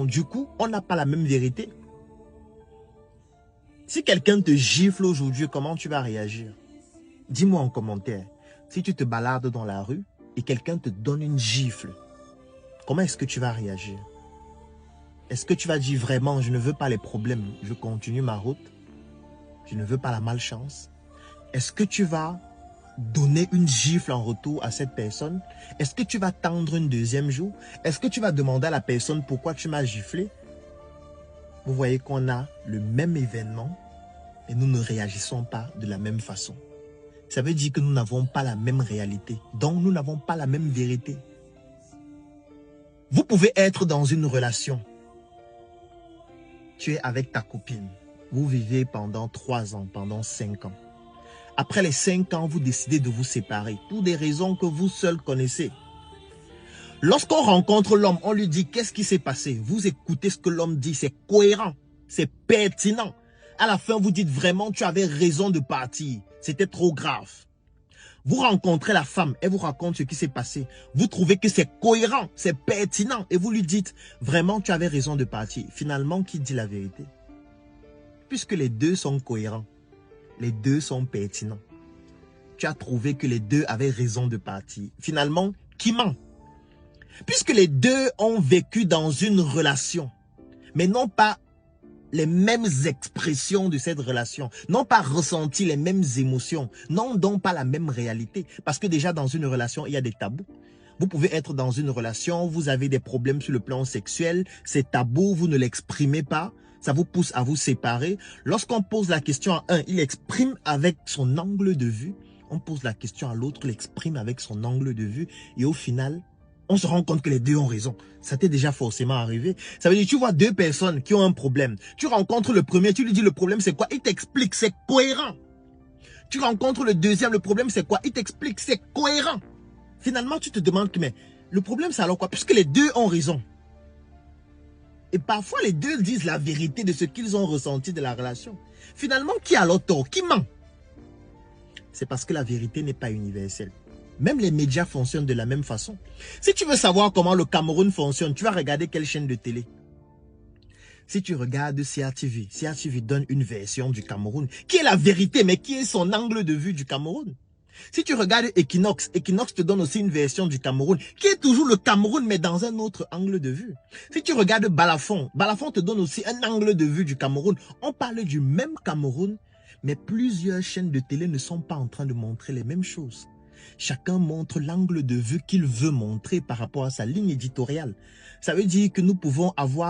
Du coup, on n'a pas la même vérité. Si quelqu'un te gifle aujourd'hui, comment tu vas réagir? Dis-moi en commentaire. Si tu te balades dans la rue et quelqu'un te donne une gifle, comment est-ce que tu vas réagir? Est-ce que tu vas dire vraiment, je ne veux pas les problèmes, je continue ma route, je ne veux pas la malchance? Est-ce que tu vas donner une gifle en retour à cette personne? Est-ce que tu vas tendre une deuxième joue? Est-ce que tu vas demander à la personne pourquoi tu m'as giflé? Vous voyez qu'on a le même événement et nous ne réagissons pas de la même façon. Ça veut dire que nous n'avons pas la même réalité. Donc nous n'avons pas la même vérité. Vous pouvez être dans une relation. Tu es avec ta copine. Vous vivez pendant 3 ans, pendant 5 ans. Après les 5 ans, vous décidez de vous séparer pour des raisons que vous seuls connaissez. Lorsqu'on rencontre l'homme, on lui dit qu'est-ce qui s'est passé. Vous écoutez ce que l'homme dit, c'est cohérent, c'est pertinent. À la fin, vous dites vraiment tu avais raison de partir. C'était trop grave. Vous rencontrez la femme, elle vous raconte ce qui s'est passé. Vous trouvez que c'est cohérent, c'est pertinent et vous lui dites vraiment tu avais raison de partir. Finalement, qui dit la vérité? Puisque les deux sont cohérents, les deux sont pertinents. Tu as trouvé que les deux avaient raison de partir. Finalement, qui ment? Puisque les deux ont vécu dans une relation, mais non pas les mêmes expressions de cette relation, n'ont pas ressenti les mêmes émotions, n'ont donc pas la même réalité. Parce que déjà dans une relation, il y a des tabous. Vous pouvez être dans une relation, vous avez des problèmes sur le plan sexuel, c'est tabou, vous ne l'exprimez pas, ça vous pousse à vous séparer. Lorsqu'on pose la question à un, il exprime avec son angle de vue, on pose la question à l'autre, il exprime avec son angle de vue, et au final, on se rend compte que les deux ont raison. Ça t'est déjà forcément arrivé. Ça veut dire tu vois deux personnes qui ont un problème. Tu rencontres le premier, tu lui dis le problème c'est quoi? Il t'explique, c'est cohérent. Tu rencontres le deuxième, le problème c'est quoi? Il t'explique, c'est cohérent. Finalement, tu te demandes que mais le problème c'est alors quoi? Puisque les deux ont raison. Et parfois les deux disent la vérité de ce qu'ils ont ressenti de la relation. Finalement, qui a alors tort? Qui ment? C'est parce que la vérité n'est pas universelle. Même les médias fonctionnent de la même façon. Si tu veux savoir comment le Cameroun fonctionne, tu vas regarder quelle chaîne de télé. Si tu regardes CRTV, CRTV donne une version du Cameroun, qui est la vérité, mais qui est son angle de vue du Cameroun. Si tu regardes Equinox, Equinox te donne aussi une version du Cameroun, qui est toujours le Cameroun, mais dans un autre angle de vue. Si tu regardes Balafon, Balafon te donne aussi un angle de vue du Cameroun. On parle du même Cameroun, mais plusieurs chaînes de télé ne sont pas en train de montrer les mêmes choses. Chacun montre l'angle de vue qu'il veut montrer par rapport à sa ligne éditoriale. Ça veut dire que nous pouvons avoir